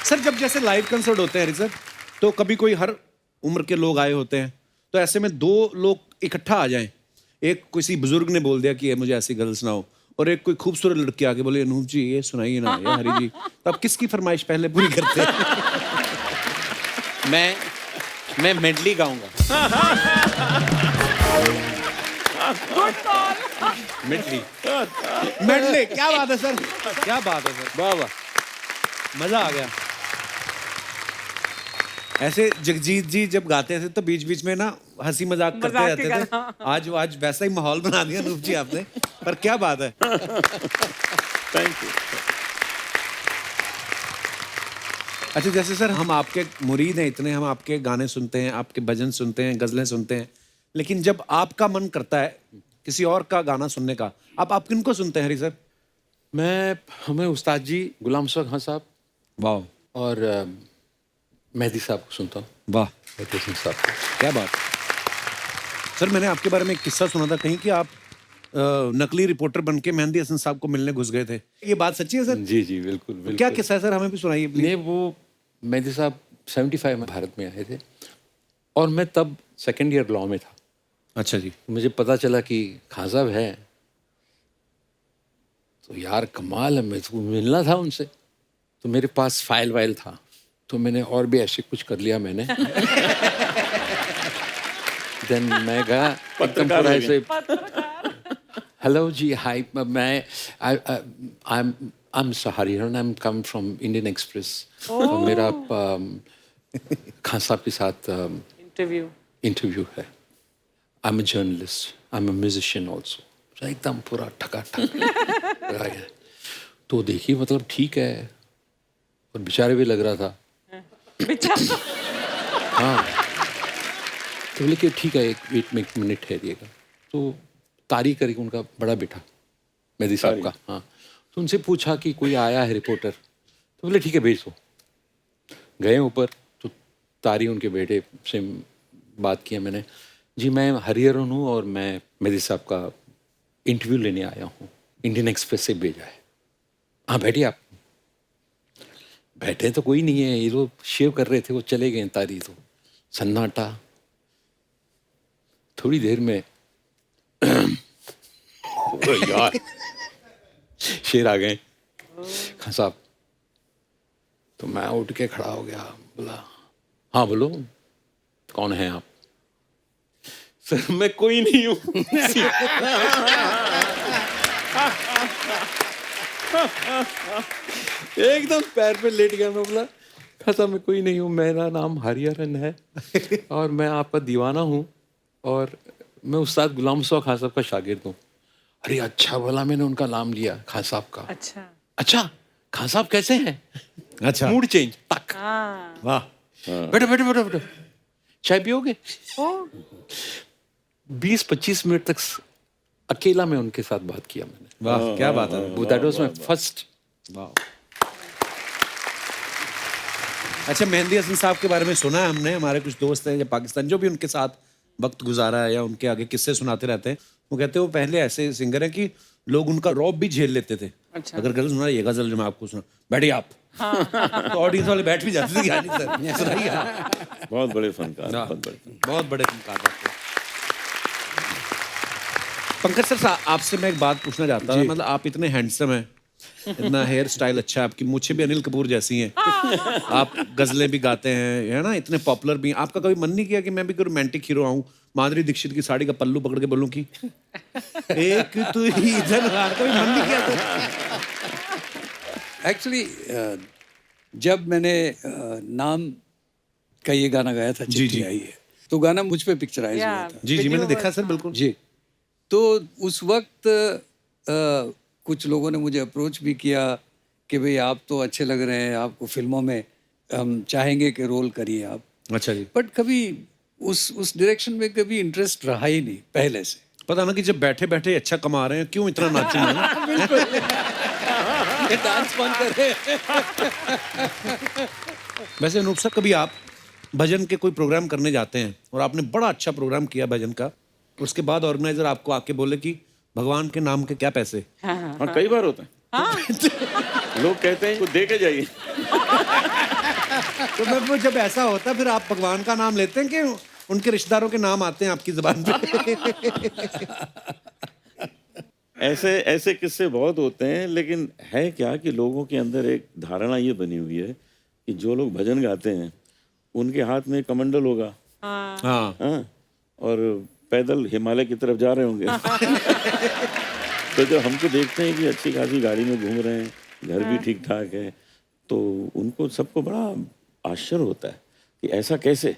Sir जब जैसे लाइव कंसर्ट होते हैं हरी सर, तो कभी कोई हर उम्र के लोग आए होते हैं, तो ऐसे में दो लोग इकट्ठा आ जाएं, एक किसी बुजुर्ग ने बोल दिया कि ये मुझे ऐसी गजल सुनाओ, और एक कोई खूबसूरत लड़की आके बोले अनूप जी ये सुनाइए ना ये हरी जी, तो आप किसकी फरमाइश पहले पूरी करते हैं? मैं मेडली गाऊंगा। मेडली। मेडले, क्या बात है सर, क्या बात है सर, वाह वाह। मजा आ गया। ऐसे जगजीत जी जब गाते थे तो बीच बीच में ना हंसी मजाक करते मजाक रहते के थे। गाना। आज वैसा ही माहौल बना दिया अनूप जी आपने, पर क्या बात है। Thank you. अच्छा जैसे सर हम आपके मुरीद हैं इतने, हम आपके गाने सुनते हैं, आपके भजन सुनते हैं, गजलें सुनते हैं, लेकिन जब आपका मन करता है किसी और का गाना सुनने का, आप किनको सुनते हैं हरी सर? हमें उस्ताद जी गुलाम अशफाक खान साहब वाह और मेहदी साहब को सुनता हूँ। वाह, मेहदी हसन साहब को। क्या बात। सर मैंने आपके बारे में एक किस्सा सुना था कहीं कि आप नकली रिपोर्टर बन के मेहदी हसन साहब को मिलने घुस गए थे, ये बात सच्ची है सर? जी जी बिल्कुल बिल्कुल। क्या किस्सा है सर, हमें भी सुनाइए प्लीज। नहीं, वो मेहदी साहब 75 में भारत में आए थे और मैं तब सेकेंड ईयर लॉ में था। अच्छा जी। मुझे पता चला कि खान साहब है, तो यार कमाल है, मैं तो मिलना था उनसे। तो मेरे पास फाइल वाइल था, तो मैंने और भी ऐसे कुछ कर लिया मैंने। देन मैं गया एकदम पूरा ऐसे, हेलो जी हाय, मैं I am Sahari, I am come from Indian Express. तो मेरा खान साहब के साथ इंटरव्यू है। I am a journalist, I am a musician also. एकदम पूरा ठकाठक लगा गया। तो देखिए मतलब ठीक है, और बेचारे भी लग रहा था। हाँ, तो बोले कि ठीक है, एक मिनट ठहरिएगा। तो तारी करके उनका बड़ा बेटा मेहदी साहब का, हाँ, तो उनसे पूछा कि कोई आया है रिपोर्टर, तो बोले ठीक है भेज दो। गए ऊपर, तो तारी उनके बेटे से बात किया मैंने, जी मैं हरिहरन हूँ और मैं मेहदी साहब का इंटरव्यू लेने आया हूँ, इंडियन एक्सप्रेस से भेजा है। हाँ बैठिए आप। बैठे तो कोई नहीं है, ये लोग शेव कर रहे थे, वो चले गए। तारी तो सन्नाटा। थोड़ी देर में यार शेर आ गए खान साहब। तो मैं उठ के खड़ा हो गया, बोला हाँ बोलो कौन है आप? सर मैं कोई नहीं हूँ। एकदम पैर पे लेट गया। मैं बोला खासा मैं कोई नहीं हूँ, मेरा नाम हरिहरन है और मैं आपका दीवाना हूँ और मैं उस्ताद गुलाम मुस्तफा खान साहब का शागिर्द हूँ। अरे अच्छा बोला, मैंने उनका नाम लिया खान साहब का। अच्छा खान साहब कैसे हैं? अच्छा, मूड चेंज तक। वाह, बैठो बैठो बैठो बैठो, चाय पियोगे? 20-25 मिनट तक अकेला मैं उनके साथ बात किया मैंने। वाह, क्या बात है। That was my first. अच्छा, मेहंदी हसन साहब के बारे में सुना है हमने, हमारे कुछ दोस्त हैं या पाकिस्तान जो भी उनके साथ वक्त गुजारा है या उनके आगे किस्से सुनाते रहते हैं, वो कहते हैं वो पहले ऐसे सिंगर हैं कि लोग उनका रौब भी झेल लेते थे। अच्छा। अगर गजल सुना, ये गजल जो मैं आपको सुना, बैठिए आप, तो ऑडियंस वाले बैठ भी जाते थे कि हाँ जी सर सुनाइए आप। बहुत बड़े फनकार, बहुत बड़े फनकार थे। पंकज सर, आपसे मैं एक बात पूछना चाहता हूँ, मतलब आप इतने हैंडसम हैं, इतना हेयर स्टाइल अच्छा है, आपकी मूंछें भी अनिल कपूर जैसी हैं, आप गजलें भी गाते हैं, है ना, इतने पॉपुलर भी हैं। आपका कभी मन नहीं किया कि मैं भी कोई रोमांटिक हीरो आऊं, माधुरी दीक्षित की साड़ी का पल्लू पकड़ के बोलूं कि एक तू ही जनवार? कभी मन नहीं किया? तो एक्चुअली जब मैंने नाम का ये गाना गाया था, चिट्ठी आई है, तो गाना मुझ पे पिक्चराइज हुआ था। जी मैंने देखा सर, बिल्कुल जी। तो उस वक्त कुछ लोगों ने मुझे अप्रोच भी किया कि भाई आप तो अच्छे लग रहे हैं, आपको फिल्मों में हम चाहेंगे कि रोल करिए आप। अच्छा जी। बट कभी उस डायरेक्शन में कभी इंटरेस्ट रहा ही नहीं पहले से। पता ना कि जब बैठे बैठे अच्छा कमा रहे हैं, क्यों इतना नाचूंगा? डांस बंद करे। वैसे अनूप सर, कभी आप भजन के कोई प्रोग्राम करने जाते हैं और आपने बड़ा अच्छा प्रोग्राम किया भजन का, उसके बाद ऑर्गेनाइजर आपको आके बोले कि भगवान के नाम के क्या पैसे? हाँ, कई बार होता है। लोग कहते हैं को दे के जाइए। तो मैं वो जब ऐसा होता है, फिर आप भगवान का नाम लेते हैं कि उनके रिश्तेदारों के नाम आते हैं आपकी जुबान पे? ऐसे किस्से बहुत होते हैं, लेकिन है क्या कि लोगों के अंदर एक धारणा ये बनी हुई है कि जो लोग भजन गाते हैं उनके हाथ में कमंडल होगा। हाँ, और पैदल हिमालय की तरफ जा रहे होंगे। तो जब हमको देखते हैं कि अच्छी खासी गाड़ी में घूम रहे हैं, घर भी ठीक ठाक है, तो उनको सबको बड़ा आश्चर्य होता है कि ऐसा कैसे।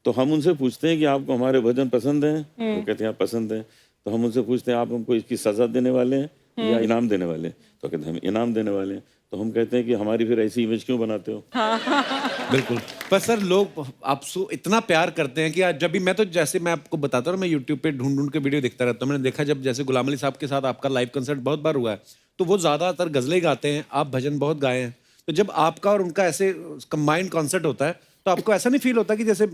तो हम उनसे पूछते हैं कि आपको हमारे भजन पसंद हैं? वो कहते हैं आप पसंद हैं। तो हम उनसे पूछते हैं आप हमको इसकी सजा देने वाले हैं या इनाम देने वाले हैं? तो कहते हैं हम इनाम देने वाले हैं। तो हम कहते हैं कि हमारी फिर ऐसी इमेज क्यों बनाते हो? बिल्कुल। पर सर, लोग आपसे इतना प्यार करते हैं कि आज जब भी मैं, तो जैसे मैं आपको बताता हूँ, मैं यूट्यूब पे ढूंढ के वीडियो देखता रहता हूँ। मैंने देखा जब जैसे गुलाम अली साहब के साथ आपका लाइव कंसर्ट बहुत बार हुआ है, तो वो ज़्यादातर गज़लें गाते हैं, आप भजन बहुत गाए हैं। तो जब आपका और उनका ऐसे कंबाइंड कॉन्सर्ट होता है, तो आपको ऐसा नहीं फील होता कि जैसे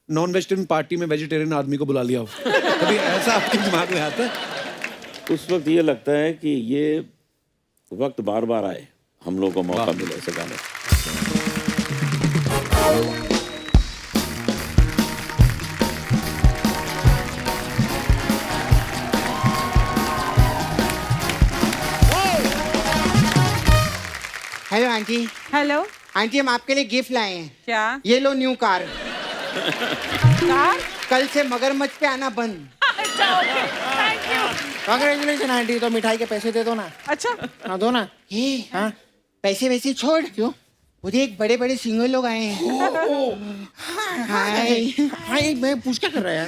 नॉन वेजिटेरियन पार्टी में वेजिटेरियन आदमी को बुला लिया हो? कभी ऐसा आपके दिमाग में आता है? उस वक्त ये लगता है कि ये वक्त बार बार आए, हम लोगों को मौका मिले ऐसे गाने। Hello aunty. हेलो, आंटी, हम आपके लिए गिफ्ट लाए हैं। क्या? ये लो न्यू कार। कार? कल से मगरमच्छ पे आना बंद। अच्छा, okay, thank you. Congratulation aunty. तो मिठाई के पैसे दे दो ना। अच्छा, हाँ, दो ना। हाँ, पैसे वैसे छोड़। क्यों? मुझे एक बड़े बड़े सिंगर लोग आए हैं। हाय हाय, मैं पूछ क्या कर रहा है?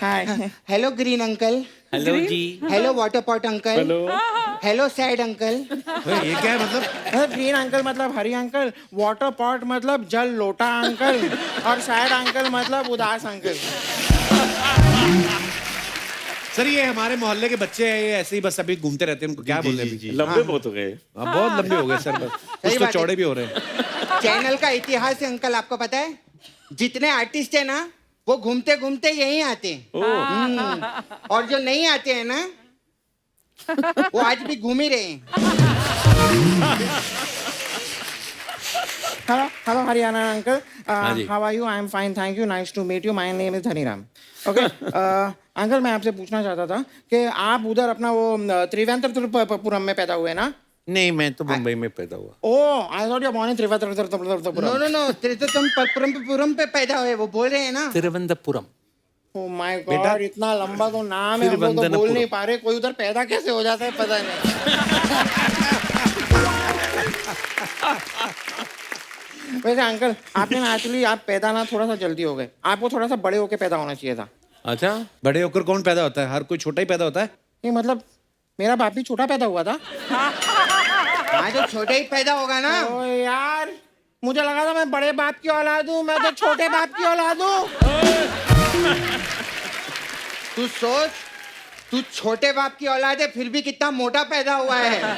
Hi, hello green uncle. Hello ji. Hello water pot uncle. Hello. Hello sad uncle. ये क्या है मतलब? ग्रीन अंकल मतलब हरी अंकल, वाटर पॉट मतलब जल लोटा अंकल, और सैड अंकल मतलब उदास अंकल। सर, ये हमारे मोहल्ले के बच्चे हैं, ये ऐसे ही बस अभी घूमते रहते हैं, उनको क्या बोले अभी? लंबे बहुत हो गए। हाँ, बहुत लंबे हो गए सर, बस कुछ तो बात है। चौड़े भी हो रहे हैं। चैनल का इतिहास है अंकल, आपको पता है? जितने आर्टिस्ट है ना, वो घूमते घूमते यहीं आते हैं। और जो नहीं आते हैं ना, वो आज भी घूम ही रहे हैं। Hello Haryana uncle. How are you? I am fine, thank you, nice to meet you, my name is Haniram. Okay uncle, मैं आपसे पूछना चाहता था कि आप उधर अपना वो त्रिवेंद्रपुरम में पैदा हुए ना, नहीं, मैं तो मुंबई में पैदा हुआ। Oh, I thought you're born in Trivandrum. No no no Tripuram पे पैदा हुए, वो बोल रहे हैं ना। तिरुवनंतपुरम। Oh my God, इतना लंबा तो नाम है, हम लोग तो बोल नहीं पा रहे, कोई उधर पैदा कैसे हो जाता है पता नहीं। वैसे अंकल, आपने ना एक्चुअली आप पैदा ना थोड़ा सा जल्दी हो गए, आपको थोड़ा सा बड़े होके पैदा होना चाहिए था। अच्छा, बड़े होकर कौन पैदा होता है? हर कोई छोटा ही पैदा होता है। नहीं मतलब मेरा बाप भी छोटा पैदा हुआ था। हाँ तो छोटे ही पैदा होगा ना। ओ यार, मुझे लगा था मैं बड़े बाप की औलाद हूँ, मैं तो छोटे बाप की औलाद हूँ। तू सोच, तू छोटे बाप की औलाद है फिर भी कितना मोटा पैदा हुआ है।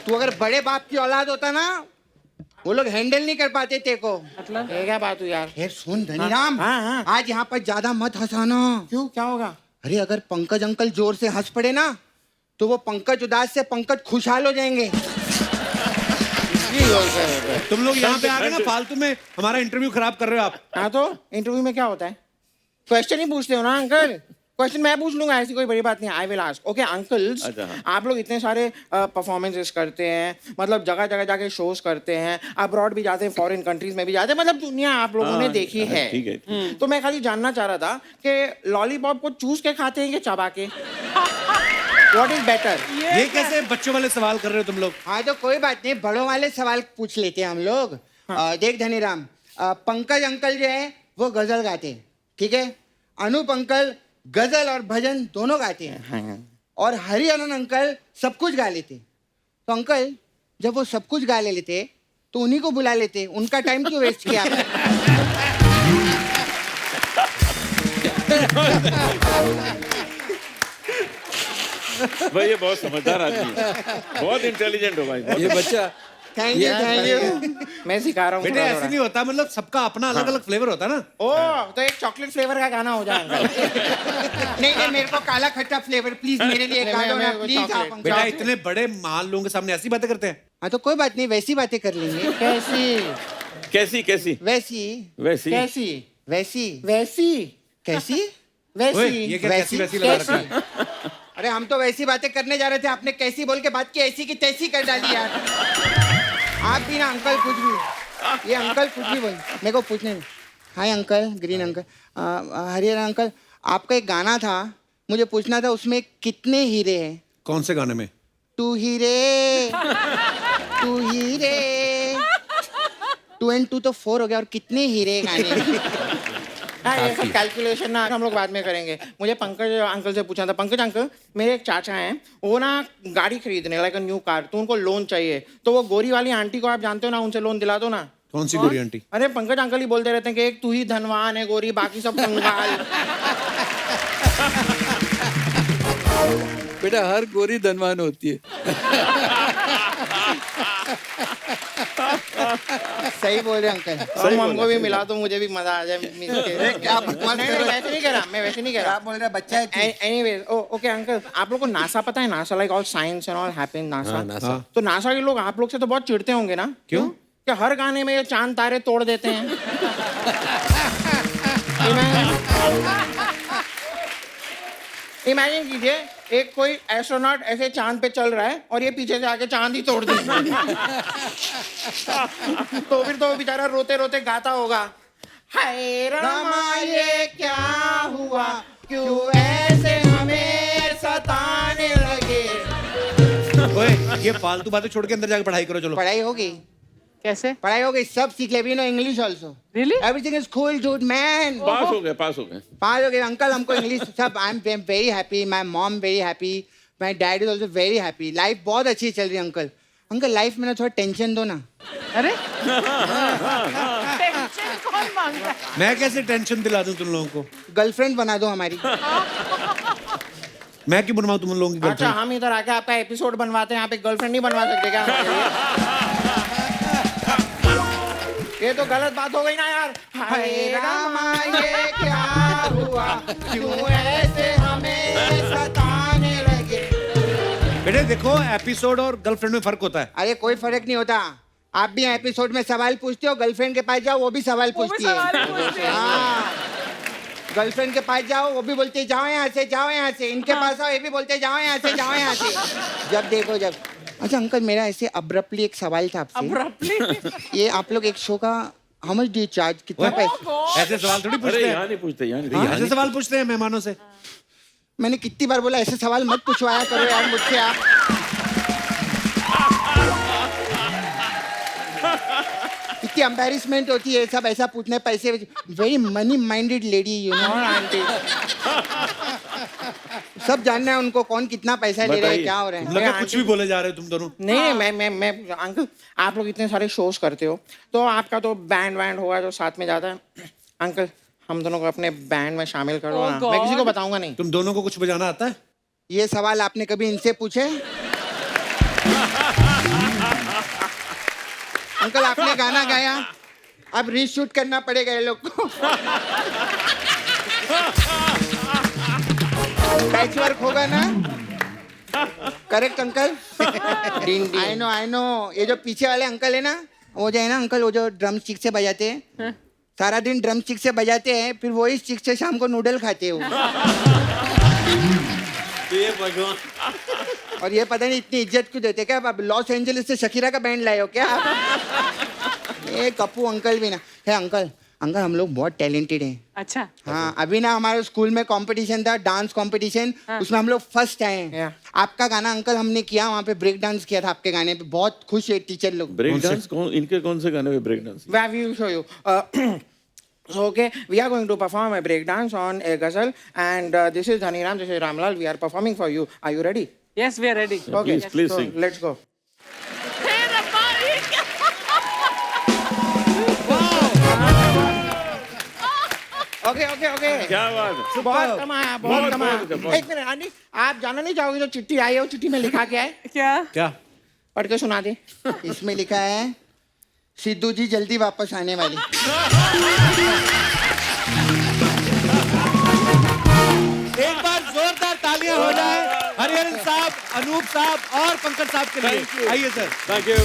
तू अगर बड़े बाप की औलाद होता ना, वो लोग हैंडल नहीं कर पाते तेरे को। मतलब ये क्या बात हुई यार? ए सुन धनीराम, हाँ। आज यहाँ पर ज्यादा मत हंसाना। क्यों, क्या होगा? अरे अगर पंकज अंकल जोर से हंस पड़े ना, तो वो पंकज उदास से पंकज खुशहाल हो जाएंगे। तुम लोग यहाँ पे आ गए ना फालतू में हमारा इंटरव्यू खराब कर रहे हो आप। हाँ तो इंटरव्यू में क्या होता है? क्वेश्चन ही पूछते हो ना अंकल। क्वेश्चन मैं पूछ लूंगा, ऐसी कोई बड़ी बात नहीं। I will ask. Okay uncles, आप लोग इतने सारे परफॉर्मेंसेस करते हैं, मतलब जगह जगह जाके शोज करते हैं, अब्रॉड भी जाते हैं, फॉरेन कंट्रीज में भी जाते हैं, मतलब दुनिया आप लोगों ने देखी है। ठीक है। तो मैं खाली जानना चाह रहा था कि लॉलीपॉप को चूस के खाते हैं कि चबा के? What is better? ये कैसे बच्चों वाले सवाल कर रहे हो तुम लोग? हाँ तो कोई बात नहीं, बड़ों वाले सवाल पूछ लेते हैं हम लोग। देख धनीराम, पंकज अंकल जो है वो गजल गाते हैं, ठीक है। अनूप अंकल गजल और भजन दोनों गाते हैं, और हरिहरन अंकल सब कुछ गा लेते। तो अंकल जब वो सब कुछ गा लेते तो उन्हीं को बुला लेते, उनका टाइम क्यों वेस्ट किया आपने? भाई ये बहुत समझदार आदमी है, बहुत इंटेलिजेंट हो भाई। ये बच्चा थैंक यू। मैं सिखा रहा हूँ बेटे ऐसे नहीं होता, मतलब सबका अपना अलग अलग फ्लेवर होता है ना। ओ तो एक चॉकलेट फ्लेवर का गाना हो जाएगा। नहीं नहीं, मेरे को काला खट्टा फ्लेवर प्लीज मेरे लिए गा दो ना प्लीज आप अंकल। बेटा इतने बड़े महान लोगों के सामने ऐसी बातें करते हैं। हाँ तो कोई बात नहीं, वैसी बातें कर लेंगे। कैसी? कैसी कैसी वैसी वैसी कैसी? वैसी वैसी? कैसी ओए, वैसी? ये क्या कैसी वैसी लगा रखा है? अरे हम तो वैसी बातें करने जा रहे थे, आपने कैसी बोल के बात की, ऐसी की तैसी कर डाली यार। आप भी ना अंकल कुछ भी, ये अंकल कुछ भी बोल, मेरे को पूछने में। Hi uncle, green uncle, Harihar uncle, आपका एक गाना था, मुझे पूछना था उसमें कितने हीरे हैं? कौन से गाने में? टू हीरे, टू हीरे, 2 and 2 तो 4 हो गया, और कितने हीरे गाने? हाँ ये सब कैलकुलेशन ना हम लोग बाद में करेंगे। मुझे पंकज अंकल से पूछना था। पंकज अंकल, मेरे एक चाचा हैं, वो ना गाड़ी खरीदने, लाइक अ न्यू कार, तो उनको लोन चाहिए। तो वो गोरी वाली आंटी को आप जानते हो ना, उनसे लोन दिला दो ना। कौन सी गोरी आंटी? अरे पंकज अंकल ही बोलते रहते हैं कि एक तू ही धनवान है गोरी, बाकी सब कंगाल। बेटा हर गोरी धनवान होती है। सही बोल रहे अंकल। हमको भी मिला तो मुझे भी मजा आ जाए। क्या बकवास कर रहे हो? वैसे नहीं कह रहा, मैं वैसे नहीं कह क्या रहा। बोल रहा बच्चा है तू? एनीवेज, ओके अंकल, आप लोग को नासा पता है? NASA like all science and all happen NASA. हाँ, NASA। तो नासा के लोग आप लोग से तो बहुत चिढ़ते होंगे ना? क्यों? कि हर गाने में ये चांद तारे तोड़ देते हैं। इमेजिन कीजिए, एक कोई एस्ट्रोनॉट ऐसे चांद पे चल रहा है और ये पीछे से आके चांद ही तोड़ देगा। तो फिर तो वो बेचारा रोते रोते गाता होगा, हाय रामा ये क्या हुआ, क्यों ऐसे हमें सताने लगे। ओए ये फालतू बातें छोड़ के अंदर जाके पढ़ाई करो चलो। पढ़ाई होगी, कैसे? पढ़ाई होगी, सब सीख ले। No English also, Really? Everything is cool dude man. Pass हो गए, पास हो गए। पास हो गए अंकल, हमको इंग्लिश सब। I am very happy, my mom very happy, my dad is also very happy. Life बहुत अच्छी चल रही है अंकल। अंकल लाइफ में ना थोड़ा टेंशन दो ना। अरे टेंशन कौन मांगता है? मैं कैसे टेंशन दिला दूं तुम लोगों को? गर्लफ्रेंड बना दो हमारी। मैं क्यों बनवाऊं तुम लोगों की अच्छा, गर्लफ्रेंड? हम इधर आके आपका एपिसोड बनवाते हैं, आप एक गर्लफ्रेंड नहीं बनवा सकते क्या हमारे लिए? ये तो गलत बात हो गई ना यार। हाय रामा ये क्या हुआ, क्यों ऐसे हमें सताने लगे। बेटे देखो एपिसोड और गर्लफ्रेंड में फर्क होता है। अरे कोई फर्क नहीं होता। आप भी एपिसोड में सवाल पूछते हो, गर्लफ्रेंड के पास जाओ वो भी सवाल पूछती है। हाँ, गर्लफ्रेंड के पास जाओ वो भी बोलते हैं, जाओ यहाँ से, जाओ यहाँ से। इनके पास आओ ये भी बोलते हैं, जाओ यहाँ से, जाओ यहाँ से। जब देखो जब अच्छा अंकल, मेरा ऐसे अब्रप्टली एक सवाल था आपसे। Abruptly. ये आप लोग एक शो का how much do you charge, कितना पैसे? ऐसे सवाल थोड़ी अरे पूछते हैं। यहाँ नहीं पूछते, यहाँ नहीं। ऐसे सवाल पूछते हैं मेहमानों से। मैंने कितनी बार बोला ऐसे सवाल मत पूछवाया करो यार मुझसे आप। इतनी एम्बैरेसमेंट होती है सब ऐसा पूछने पैसे। Very money minded lady you know aunty. सब जानना है उनको कौन कितना पैसा ले रहा है, बताइए। क्या हो रहा है। लगा कुछ भी बोले जा रहे हो तुम दोनों। नहीं मैं अंकल, आप लोग इतने सारे शोज करते हो तो आपका तो बैंड वैंड होगा जो साथ में जाता है। अंकल, हम दोनों को अपने बैंड में शामिल कर दो Oh ना। God. मैं किसी को बताऊंगा नहीं। तुम दोनों को कुछ बजाना आता है? ये सवाल आपने कभी इनसे पूछे? अंकल आपने गाना गाया, अब रीशूट करना पड़ेगा ये लोग को। पैच वर्क होगा ना? Correct uncle? I know. ये जो पीछे वाले अंकल है ना, वो जो है ना अंकल, वो जो ड्रम स्टिक से बजाते हैं, सारा दिन ड्रम स्टिक से बजाते हैं, फिर वही स्टिक से शाम को नूडल खाते हो। ये भगवान। और ये पता नहीं इतनी इज्जत क्यों देते क्या? अब लॉस एंजलिस से शकीरा का बैंड लाए हो क्या आप? ये कप्पू अंकल भी ना है। अंकल हम लोग बहुत टैलेंटेड हैं। अच्छा. हाँ, अभी ना हमारे स्कूल में कंपटीशन था, डांस कंपटीशन, उसमें हम लोग फर्स्ट आए हैं। Yeah. आपका गाना अंकल हमने किया, वहाँ पे ब्रेक डांस किया था आपके गाने पे, बहुत खुश है टीचर लोग। ब्रेक डांस कौन, इनके कौन से गाने में break dance? Where we will show you. So okay, we are going to perform a break dance on a ghazal, and this is Dhaniram, this is Ramlal. We are performing for you. Are you ready? Yes, we are ready. Okay, please so sing. let's go. Hey, Rabba, ये क्या? Okay. क्या बात है? बहुत कमाया, बहुत बहुत, कमाया। बहुत। एक मिनट आंटी, आप जानना नहीं चाहोगे जो चिट्ठी आई है, वो चिट्ठी में लिखा क्या है? क्या? क्या? पढ़ के सुना दे। इसमें लिखा है सिद्धू जी जल्दी वापस आने वाली। एक बार जोरदार तालियां हो जाए हरिहरन साहब, अनूप साहब और पंकज साहब के लिए। आइए सर। Thank you.